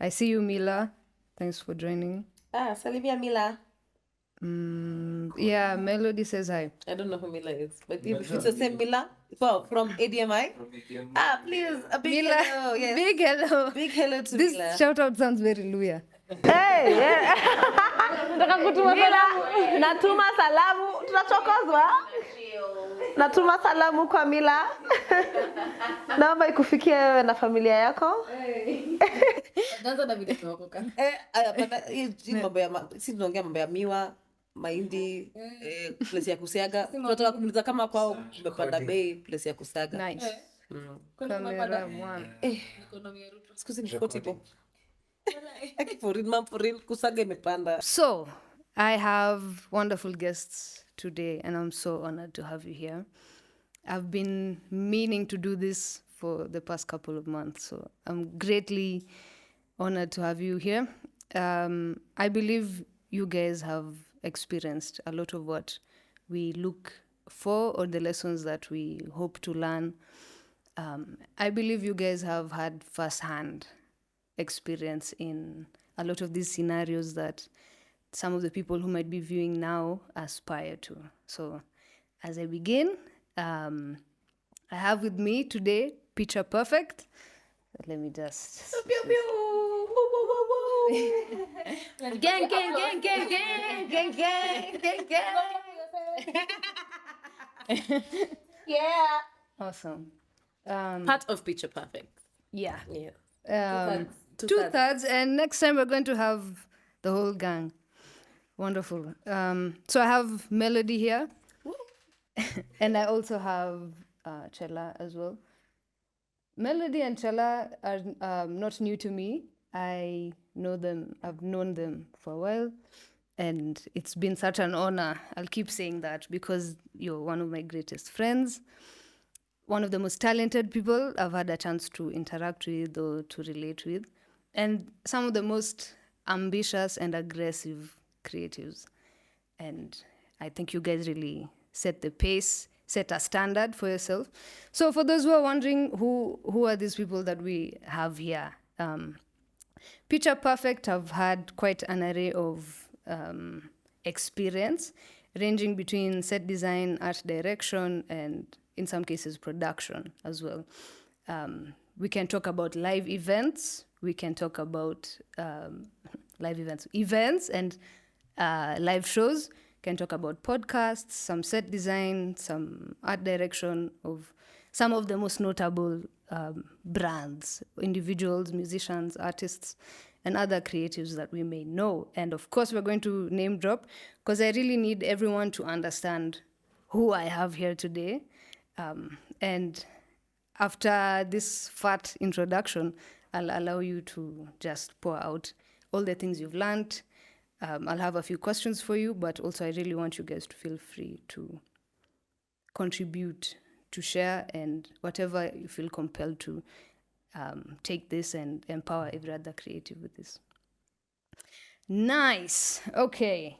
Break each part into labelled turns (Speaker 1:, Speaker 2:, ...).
Speaker 1: I see you, Mila. Thanks for joining.
Speaker 2: Salimia Mila.
Speaker 1: Yeah, Melody says hi.
Speaker 2: I don't know who Mila is, but if it's the same Mila, well, from ADMI. Please, a big
Speaker 1: Mila,
Speaker 2: hello. Yes.
Speaker 1: big hello.
Speaker 2: Big hello to
Speaker 1: This
Speaker 2: Mila.
Speaker 1: shout out sounds very Luya.
Speaker 2: Hey, yeah. Mila, natuma salamu. Tunachokozwa. Natuma salamu kwa Mila. Naomba ikufikie wewe na familia yako.
Speaker 3: Naanza na video tunakoka.
Speaker 2: Hii mambo ya si tunaongea mambo ya miwa, mahindi, place ya kusiaga. Tunataka kumuuliza kama kwao kumepanda bei place ya kusiaga.
Speaker 1: Nice.
Speaker 3: Kamera
Speaker 1: one.
Speaker 2: Excuse me, kwa tipo. For real, kusaga imepanda.
Speaker 1: So, I have wonderful guests today, and I'm so honored to have you here. I've been meaning to do this for the past couple of months, so I'm greatly honored to have you here. I believe you guys have experienced a lot of what we look for or the lessons that we hope to learn. I believe you guys have had firsthand experience in a lot of these scenarios that some of the people who might be viewing now aspire to. So as I begin, I have with me today Picha Perfect. Let me just... Gang, gang, gang, gang, gang, gang, gang, gang, gang.
Speaker 2: Yeah.
Speaker 1: Awesome.
Speaker 2: Part of Picha Perfect.
Speaker 1: Yeah.
Speaker 2: Yeah.
Speaker 1: Two-thirds, and next time we're going to have the whole gang. Wonderful. So I have Melody here, and I also have Chella as well. Melody and Chella are not new to me. I know them, I've known them for a while, and it's been such an honor. I'll keep saying that because you're one of my greatest friends, one of the most talented people I've had a chance to interact with or to relate with, and some of the most ambitious and aggressive creatives. And I think you guys really set the pace, set a standard for yourself. So for those who are wondering who are these people that we have here, Picha Perfect have had quite an array of experience, ranging between set design, art direction, and in some cases production as well. We can talk about live events. We can talk about live events and live shows. Can talk about podcasts, some set design, some art direction of some of the most notable brands, individuals, musicians, artists, and other creatives that we may know. And of course, we're going to name drop because I really need everyone to understand who I have here today. And after this fat introduction, I'll allow you to just pour out all the things you've learned. I'll have a few questions for you, but also I really want you guys to feel free to contribute, to share, and whatever you feel compelled to, take this and empower every other creative with this. Nice. Okay.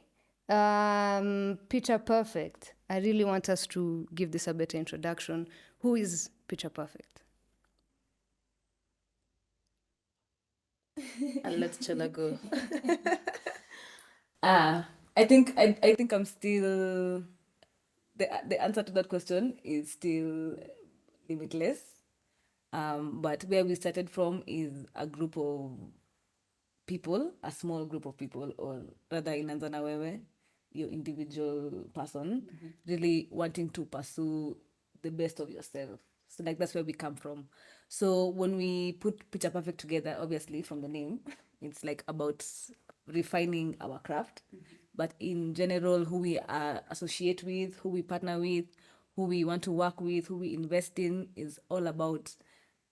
Speaker 1: Picha Perfect. I really want us to give this a better introduction. Who is Picha Perfect?
Speaker 2: And let's Chella go.
Speaker 3: I think I'm still the answer to that question is still limitless. But where we started from is a group of people, a small group of people, or rather inaanza na wewe, your individual person, really wanting to pursue the best of yourself. So like that's where we come from. So when we put Picha Perfect together, obviously from the name, it's like about refining our craft. But in general, who we associate with, who we partner with, who we want to work with, who we invest in is all about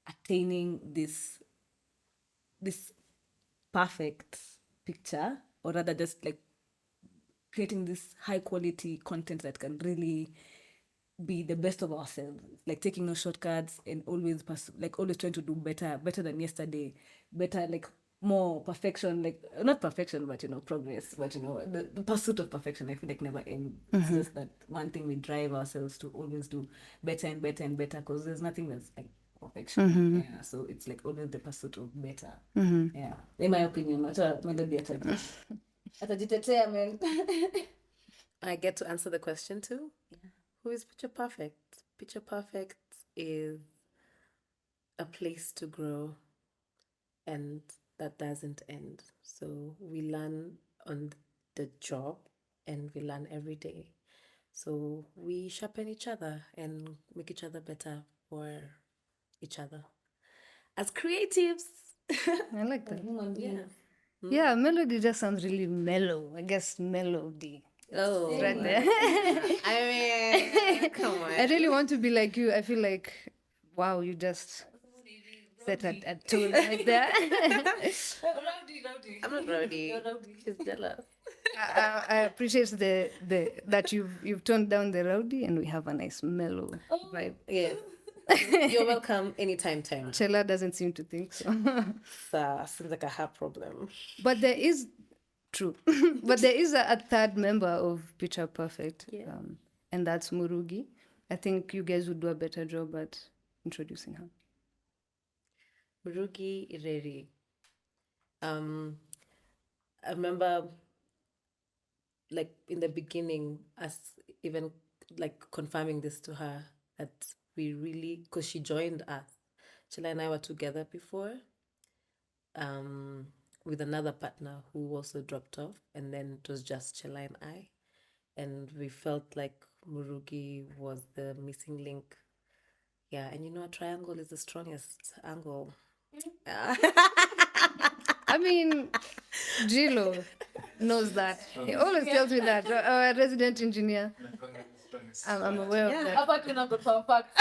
Speaker 3: attaining this perfect picture, or rather just like creating this high quality content that can really be the best of ourselves, like taking no shortcuts and always always trying to do better than yesterday, better, like more perfection, like not perfection, but progress, but the pursuit of perfection, I feel like never ends. It's just that one thing we drive ourselves to always do better and better and better, because there's nothing that's like perfection. Yeah, so it's like always the pursuit of better. Yeah, in my opinion, Melody atajitetea man.
Speaker 2: I get to answer the question too. Who is Picture Perfect? Picture Perfect is a place to grow, and that doesn't end. So we learn on the job, and we learn every day. So we sharpen each other and make each other better for each other as creatives.
Speaker 1: I like that.
Speaker 2: Yeah.
Speaker 1: Yeah, melody just sounds really mellow. I guess melody.
Speaker 2: Oh,
Speaker 1: Right there.
Speaker 2: I mean, come on.
Speaker 1: I really want to be like you. I feel like, wow, you just set a tone right there.
Speaker 3: Rowdy.
Speaker 2: I'm not rowdy.
Speaker 3: You're rowdy.
Speaker 2: She's jealous.
Speaker 1: I appreciate the that you've toned down the rowdy and we have a nice mellow vibe.
Speaker 2: Yes. You're welcome anytime, time.
Speaker 1: Chela doesn't seem to think so.
Speaker 2: Seems like a heart problem.
Speaker 1: But there is true. But there is a third member of Picha Perfect.
Speaker 2: Yeah.
Speaker 1: And that's Murugi. I think you guys would do a better job at introducing her.
Speaker 2: Murugi Ireri. I remember, like in the beginning, us even like confirming this to her that we really, because she joined us. Chela and I were together before, with another partner who also dropped off, and then it was just Chela and I, and we felt like Murugi was the missing link. Yeah, and you know, a triangle is the strongest angle.
Speaker 1: I mean, Gilo knows that. He always tells me that. Our resident engineer. I'm aware of that.
Speaker 3: Apart from number for fact.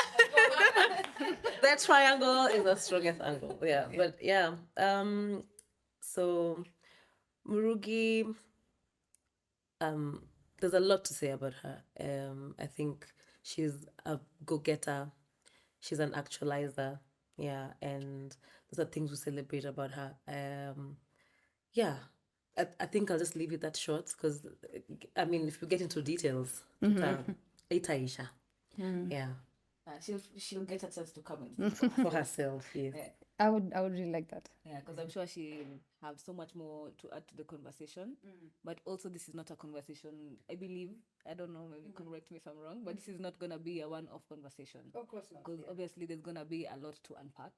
Speaker 2: That triangle is the strongest angle. Yeah, but yeah. So Murugi, there's a lot to say about her. I think she's a go-getter. She's an actualizer. Yeah, and those are things we celebrate about her. Yeah, I think I'll just leave it that short because, I mean, if we get into details, itaisha. Yeah,
Speaker 3: She'll get a chance to comment
Speaker 2: for herself. Yes.
Speaker 3: Yeah.
Speaker 1: I would really like that.
Speaker 3: Yeah, because I'm sure she'll have so much more to add to the conversation. But also, this is not a conversation, I believe. I don't know, maybe correct me if I'm wrong, but this is not going to be a one-off conversation.
Speaker 1: Of course not.
Speaker 3: Because obviously, there's going to be a lot to unpack.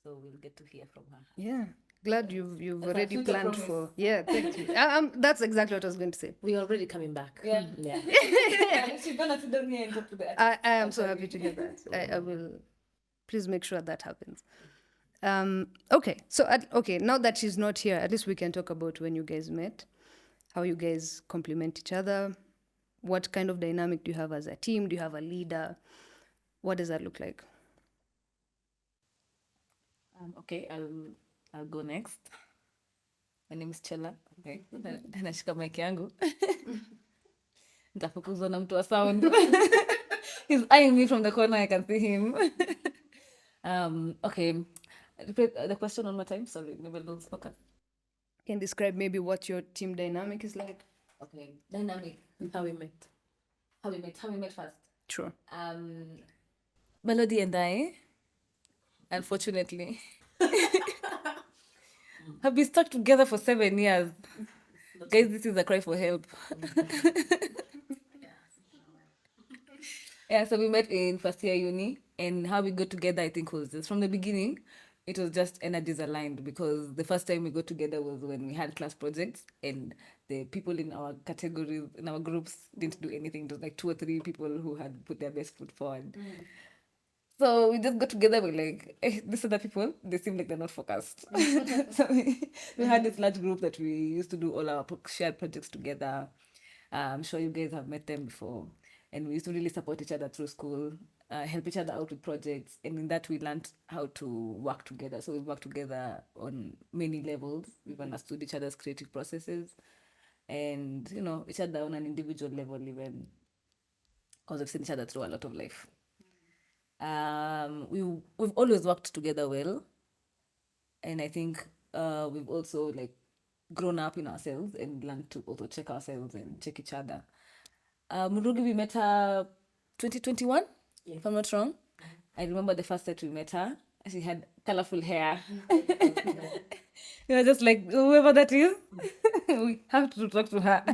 Speaker 3: So we'll get to hear from her.
Speaker 1: Yeah. Glad you've
Speaker 3: That's
Speaker 1: already
Speaker 3: our future
Speaker 1: planned
Speaker 3: promise.
Speaker 1: for. Yeah, thank you. That's exactly what I was going to say.
Speaker 2: We're already coming back.
Speaker 3: Yeah.
Speaker 2: Yeah.
Speaker 3: She's going to sit down here and talk to the
Speaker 1: I am so happy to hear that. I will. Please make sure that happens. Okay. So now that she's not here, at least we can talk about when you guys met, how you guys complement each other, what kind of dynamic do you have as a team? Do you have a leader? What does that look like?
Speaker 3: Okay, I'll go next. My name is Chela. Okay. Nashika mic yangu. Nitafukuzwa na mtu wa sound. He's eyeing me from the corner. I can see him. Okay. Repeat the question one more time. Sorry, maybe don't focus.
Speaker 1: Can describe maybe what your team dynamic is like?
Speaker 3: Okay. Dynamic.
Speaker 2: How we met.
Speaker 3: How we met first.
Speaker 1: Sure.
Speaker 3: Melody and I, unfortunately, have been stuck together for 7 years. Guys, this is a cry for help. Yeah, so we met in first year uni, and how we got together, I think, was just from the beginning. It was just energies aligned because the first time we got together was when we had class projects, and the people in our categories, in our groups, didn't do anything. It was like 2 or 3 people who had put their best foot forward. So we just got together. We're like, these other people, they seem like they're not focused. So we had this large group that we used to do all our shared projects together. I'm sure you guys have met them before. And we used to really support each other through school, help each other out with projects. And in that, we learned how to work together. So we worked together on many levels. We've understood each other's creative processes and, each other on an individual level even, because we've seen each other through a lot of life. We've always worked together well, and I think we've also grown up in ourselves and learned to also check ourselves and check each other. Murugi, we met her 2021, if I'm not wrong, I remember the first set we met her. She had colorful hair. We were just like, whoever that is, we have to talk to her.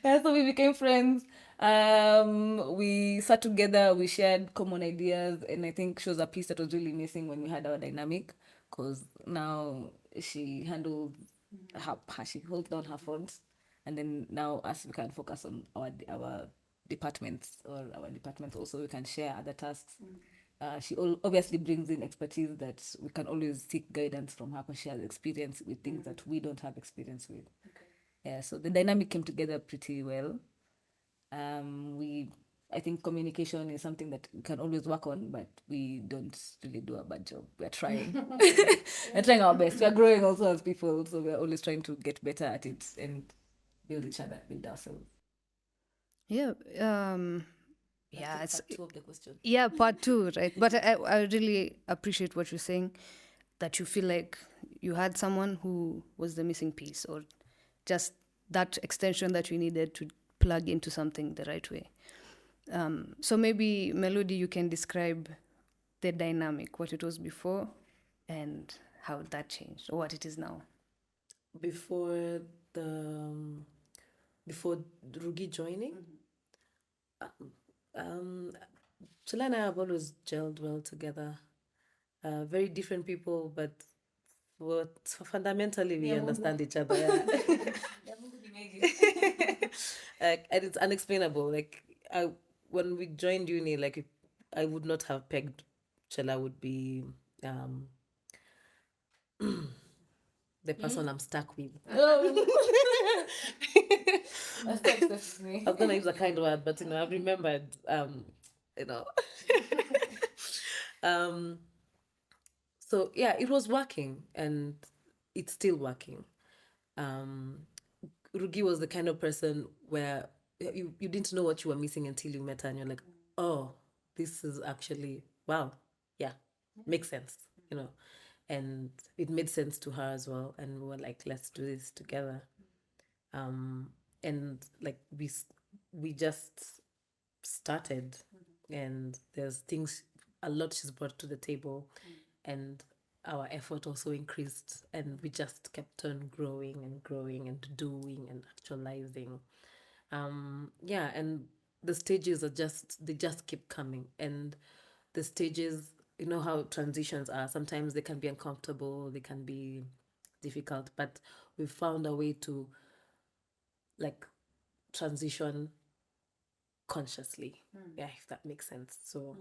Speaker 3: Yeah, so we became friends. We sat together, we shared common ideas, and I think she was a piece that was really missing when we had our dynamic, because now she handles she holds down her phones, and then now us we can focus on our departments, or our departments also we can share other tasks. She obviously brings in expertise that we can always seek guidance from her, because she has experience with things that we don't have experience with. Yeah, so the dynamic came together pretty well. I think communication is something that we can always work on, but we don't really do a bad job. We're trying. We're trying our best. We're growing also as people, so we're always trying to get better at it and build each other, build ourselves.
Speaker 1: Yeah.
Speaker 3: That's part two of the question.
Speaker 1: Yeah, part two, right? But I really appreciate what you're saying, that you feel like you had someone who was the missing piece, or just that extension that you needed to plug into something the right way. So maybe, Melody, you can describe the dynamic, what it was before and how that changed, or what it is now.
Speaker 2: Before Rugi joining, Chula and I have always gelled well together. Very different people, but fundamentally we understand each other. And it's unexplainable. Like when we joined uni, like I would not have pegged Chela would be the person I'm stuck with.
Speaker 3: That's me.
Speaker 2: I was gonna use a kind word, but I've remembered. So yeah, it was working, and it's still working. Rugi was the kind of person where you didn't know what you were missing until you met her, and you're like, oh, this is actually wow, yeah, makes sense, and it made sense to her as well, and we were like, let's do this together. And like we just started, and there's a lot she's brought to the table, and our effort also increased, and we just kept on growing and growing and doing and actualizing. Yeah, and the stages they just keep coming, and the stages, you know how transitions are, sometimes they can be uncomfortable, they can be difficult, but we found a way to like transition consciously. Yeah, if that makes sense. So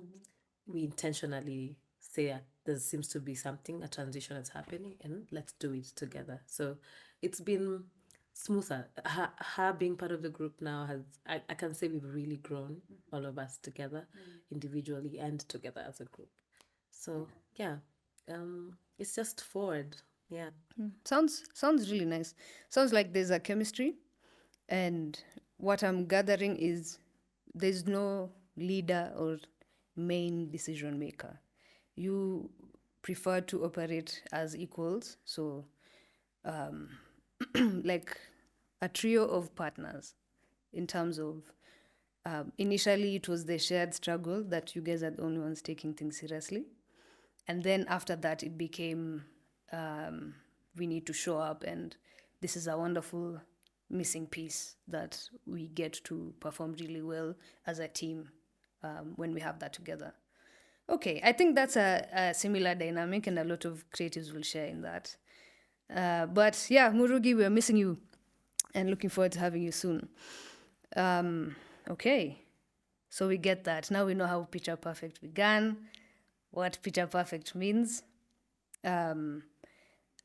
Speaker 2: we intentionally say there seems to be a transition is happening, and let's do it together. So it's been smoother. Her being part of the group now I can say we've really grown, all of us together, individually and together as a group. So yeah, it's just forward. Yeah.
Speaker 1: Sounds really nice. Sounds like there's a chemistry, and what I'm gathering is there's no leader or main decision maker. You prefer to operate as equals, so like a trio of partners, in terms of initially it was the shared struggle that you guys are the only ones taking things seriously, and then after that it became we need to show up, and this is a wonderful missing piece that we get to perform really well as a team when we have that together. Okay, I think that's a similar dynamic, and a lot of creatives will share in that. But yeah, Murugi, we're missing you and looking forward to having you soon. Okay, so we get that. Now we know how Picha Perfect began, what Picha Perfect means.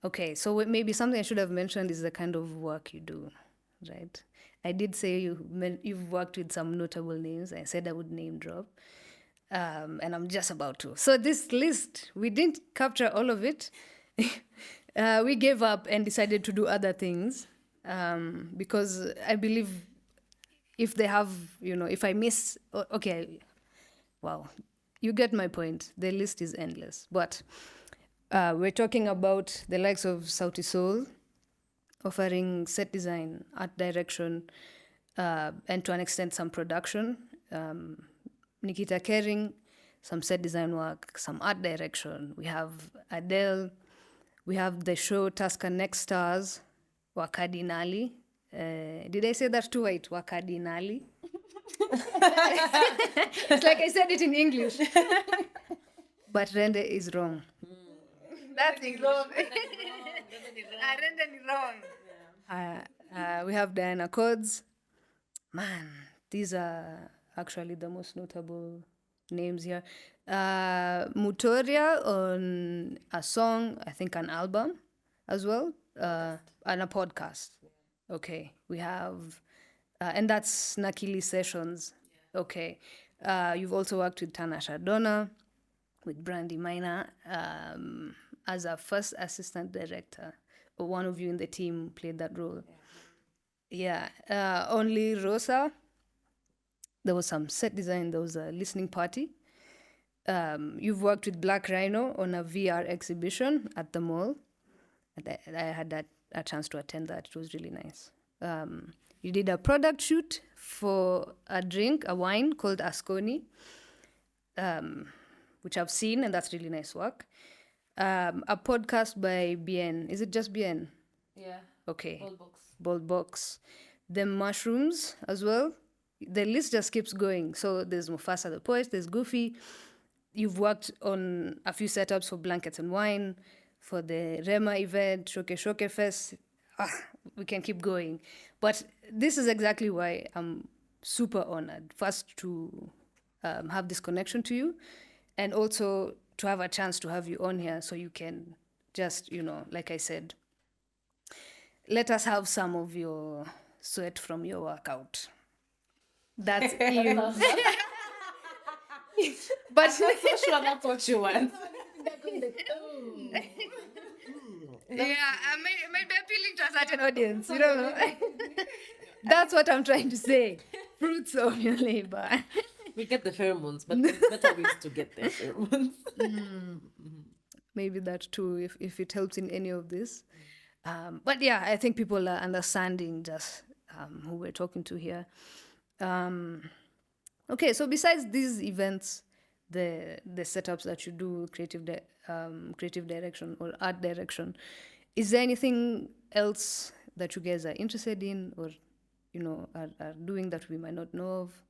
Speaker 1: Okay, so maybe something I should have mentioned is the kind of work you do, right? I did say you've worked with some notable names. I said I would name drop. And I'm just about to. So this list, we didn't capture all of it. We gave up and decided to do other things because I believe if they have, if I miss, okay, wow, you get my point. The list is endless. But we're talking about the likes of Sauti Soul, offering set design, art direction, and to an extent some production. Nikita Kering, some set design work, some art direction. We have Adele. We have the show Tusker Next Stars, Wakadinali. Did I say that too right? Wakadinali. It's like I said it in English. But Rende is wrong. That's English. Rende is wrong. We have Diana Codes. Man, these are actually the most notable names here. Mutoria on a song, I think an album as well, and a podcast. Okay, we have, and that's Nakili Sessions. Okay, you've also worked with Tanasha Donna, with Brandy Minor as a first assistant director. One of you in the team played that role. Yeah, only Rosa. There was some set design. There was a listening party. You've worked with Black Rhino on a VR exhibition at the mall. And I had a chance to attend that. It was really nice. You did a product shoot for a drink, a wine called Asconi, which I've seen, and that's really nice work. A podcast by Bien. Is it just Bien?
Speaker 3: Yeah.
Speaker 1: Okay.
Speaker 3: Box.
Speaker 1: Bold Box. The Mushrooms as well. The list just keeps going. So there's Mufasa the Poet, there's Goofy. You've worked on a few setups for Blankets and Wine, for the Rema event, Shoke Fest. We can keep going. But this is exactly why I'm super honored. First, to have this connection to you, and also to have a chance to have you on here so you can just, like I said, let us have some of your sweat from your workout. That's you. But
Speaker 2: So sure that's what you want.
Speaker 1: yeah, I may be appealing to a certain audience. You don't know. That's what I'm trying to say. Fruits of your labor.
Speaker 2: We get the pheromones, but there's better ways to get the pheromones.
Speaker 1: Maybe that too, if it helps in any of this. But yeah, I think people are understanding just who we're talking to here. Okay, so besides these events, the setups that you do, creative direction or art direction, is there anything else that you guys are interested in, or are doing that we might not know of?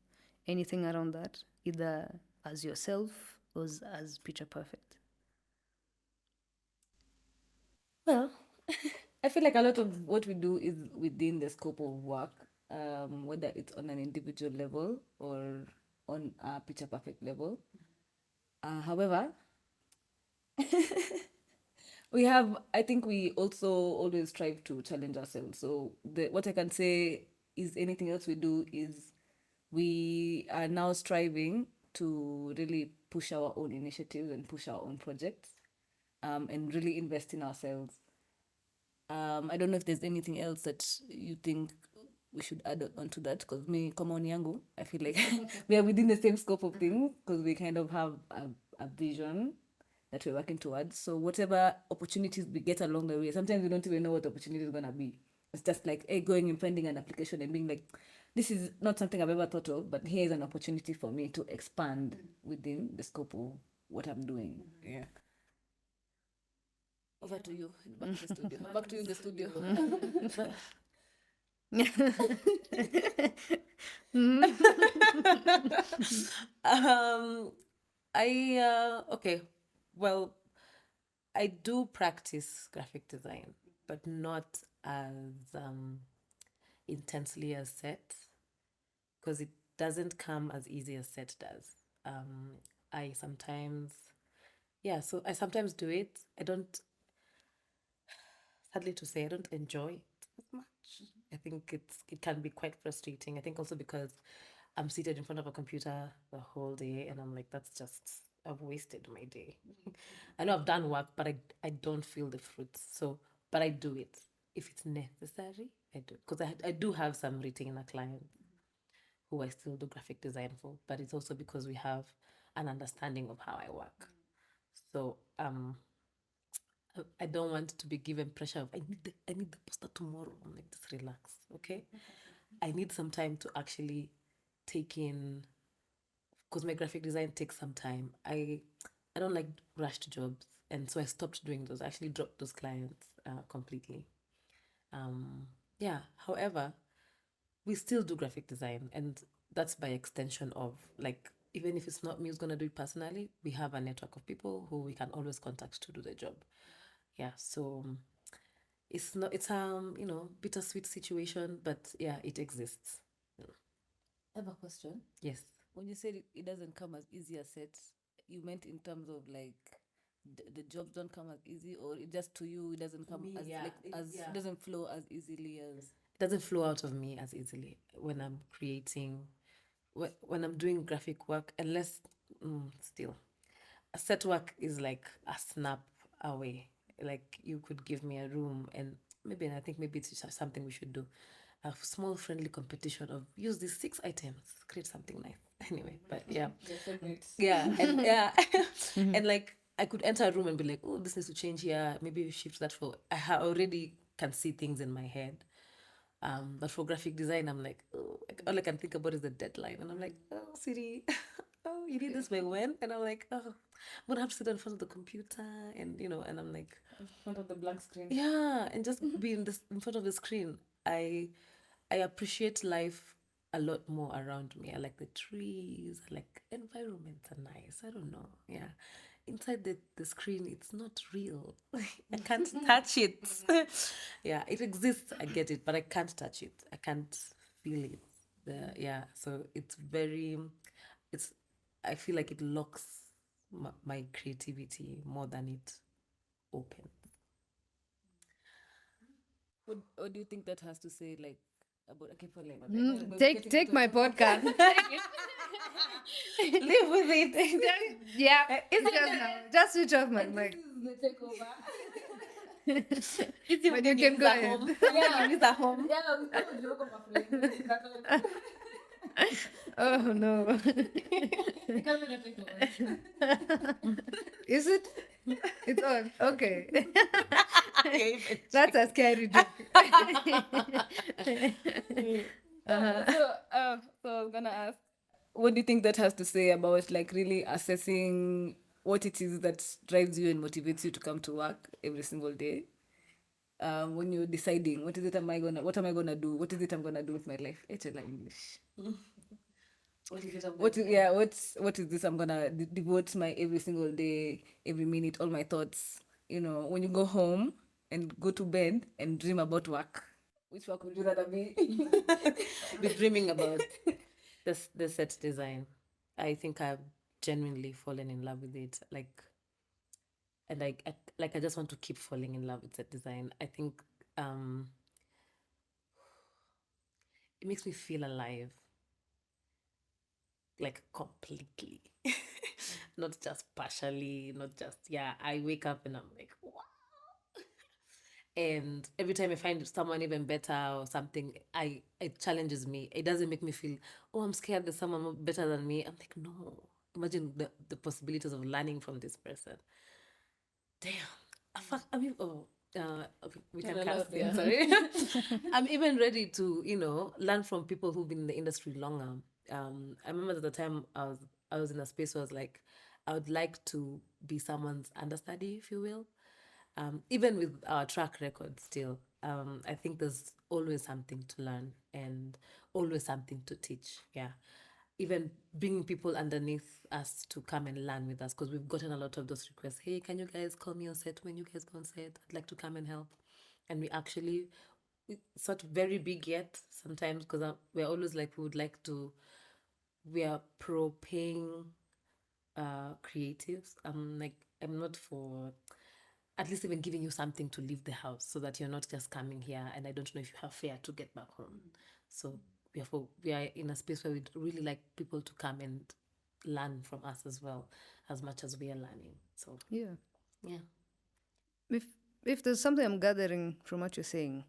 Speaker 1: Anything around that, either as yourself or as Picha Perfect?
Speaker 3: Well, I feel like a lot of what we do is within the scope of work, whether it's on an individual level or on a Picture Perfect level. However, I think we also always strive to challenge ourselves. So what I can say is anything else we do is we are now striving to really push our own initiatives and push our own projects, and really invest in ourselves. I don't know if there's anything else that you think we should add on to that, because me, kama oni yangu, I feel like we are within the same scope of things, because we kind of have a vision that we're working towards. So whatever opportunities we get along the way, sometimes we don't even know what the opportunity is going to be. It's just like, hey, going and finding an application and being like, this is not something I've ever thought of, but here's an opportunity for me to expand within the scope of what I'm doing. Yeah. Over to you. Back to the studio. Back to you in the studio.
Speaker 2: Okay. Well, I do practice graphic design, but not as intensely as set, because it doesn't come as easy as set does. I sometimes do it. I don't, sadly to say, I don't enjoy it as much. I think it can be quite frustrating. I think also because I'm seated in front of a computer the whole day, and I'm like, I've wasted my day. I know I've done work, but I don't feel the fruits. So, but I do it if it's necessary. I do, because I do have some retainer clients who I still do graphic design for, but it's also because we have an understanding of how I work. So I don't want to be given pressure of I need the poster tomorrow. I'm like, just relax, okay? I need some time to actually take in because my graphic design takes some time. I don't like rushed jobs, and so I stopped doing those. I actually dropped those clients completely. Yeah. However, we still do graphic design, and that's by extension of, like, even if it's not me who's gonna do it personally, we have a network of people who we can always contact to do the job. Yeah. So it's not, it's bittersweet situation, but yeah, it exists.
Speaker 3: I have a question.
Speaker 2: Yes.
Speaker 3: When you said it doesn't come as easy as set, you meant in terms of like the jobs don't come as easy, or it just to you it doesn't come
Speaker 2: me,
Speaker 3: as
Speaker 2: yeah,
Speaker 3: like as
Speaker 2: yeah.
Speaker 3: it doesn't flow as easily as
Speaker 2: It doesn't flow out of me as easily when I'm creating, when I'm doing graphic work, unless still set work is like a snap away. Like, you could give me a room, and maybe, I think maybe it's something we should do, a small friendly competition of use these 6 items, create something nice. Anyway, but yeah. Yeah, and yeah. And like, I could enter a room and be like, oh, this needs to change here, maybe you shift that for, already can see things in my head. But for graphic design, I'm like, oh, all I can think about is the deadline. And I'm like, oh, Siri, oh, you need this by when? And I'm like, oh, I'm gonna have to sit in front of the computer, and and I'm like,
Speaker 3: in front of the blank screen.
Speaker 2: yeah, and just be in front of the screen. I appreciate life a lot more around me. I like the trees. I like environments are nice. I don't know. Yeah. Inside the screen, it's not real. I can't touch it. Yeah, it exists. I get it, but I can't touch it. I can't feel it. Yeah. So it's very, it's, I feel like it locks my creativity more than it opens.
Speaker 3: What do you think that has to say like about okay for like
Speaker 1: Take my podcast.
Speaker 2: Live with it.
Speaker 1: Yeah, just switch off my mic.
Speaker 3: the takeover.
Speaker 1: But you can go ahead.
Speaker 2: Yeah, it's at home.
Speaker 1: Oh no. Is it? It's on. Okay. That's a scary joke.
Speaker 3: So I was gonna ask, what do you think that has to say about like really assessing what it is that drives you and motivates you to come to work every single day? When you're deciding what am I gonna do? What is it I'm gonna do with my life? It's like English. What is this I'm gonna devote my every single day, every minute, all my thoughts? When you go home and go to bed and dream about work, which work would you rather be?
Speaker 2: Be dreaming about the set design. I think I've genuinely fallen in love with it. Like, and I just want to keep falling in love with set design. I think it makes me feel alive, like completely. Not just partially, not just, yeah. I wake up and I'm like, wow. And every time I find someone even better or something, it challenges me. It doesn't make me feel, oh, I'm scared there's someone better than me. I'm like, no. Imagine the possibilities of learning from this person. Damn. I mean, okay, we can cast it. Sorry. I'm even ready to, learn from people who've been in the industry longer. I remember at the time I was in a space where I was like, I would like to be someone's understudy, if you will. Even with our track record still, I think there's always something to learn and always something to teach. Yeah. Even bringing people underneath us to come and learn with us, because we've gotten a lot of those requests. Hey, can you guys call me on set when you guys go on set? I'd like to come and help. And it's not very big yet sometimes, because we're always like, we are pro paying creatives. I'm not for at least even giving you something to leave the house, so that you're not just coming here and I don't know if you have fare to get back home. So we are in a space where we'd really like people to come and learn from us as well, as much as we are learning. So
Speaker 1: Yeah.
Speaker 2: yeah.
Speaker 1: If there's something I'm gathering from what you're saying,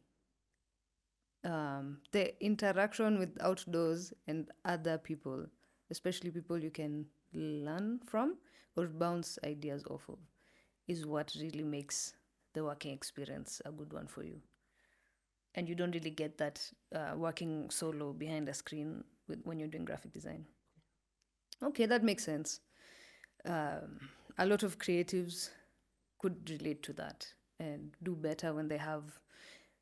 Speaker 1: the interaction with outdoors and other people, especially people you can learn from or bounce ideas off of, is what really makes the working experience a good one for you. And you don't really get that working solo behind a screen when you're doing graphic design. Okay, that makes sense. A lot of creatives could relate to that and do better when they have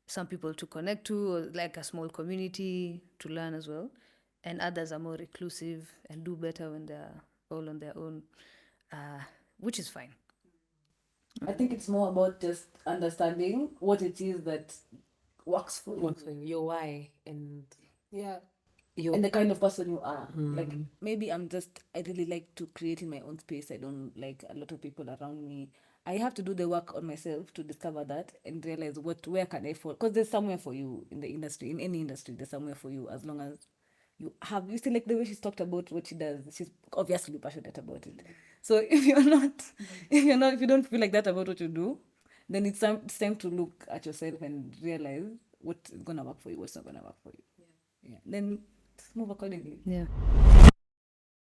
Speaker 1: some people to connect to, or like a small community to learn as well. And others are more reclusive and do better when they're all on their own, uh, which is fine.
Speaker 3: I think it's more about just understanding what it is that works for you.
Speaker 2: Works for you. Your why and
Speaker 3: Yeah.
Speaker 2: your
Speaker 3: And the kind of person you are. Like maybe I really like to create in my own space. I don't like a lot of people around me. I have to do the work on myself to discover that and realize where can I fall, because there's somewhere for you in the industry, in any industry. There's somewhere for you as long as you see, like the way she's talked about what she does. She's obviously passionate about it. So if you don't feel like that about what you do, then it's time to look at yourself and realize what's gonna work for you, what's not gonna work for you. Yeah. Then move accordingly.
Speaker 1: Yeah.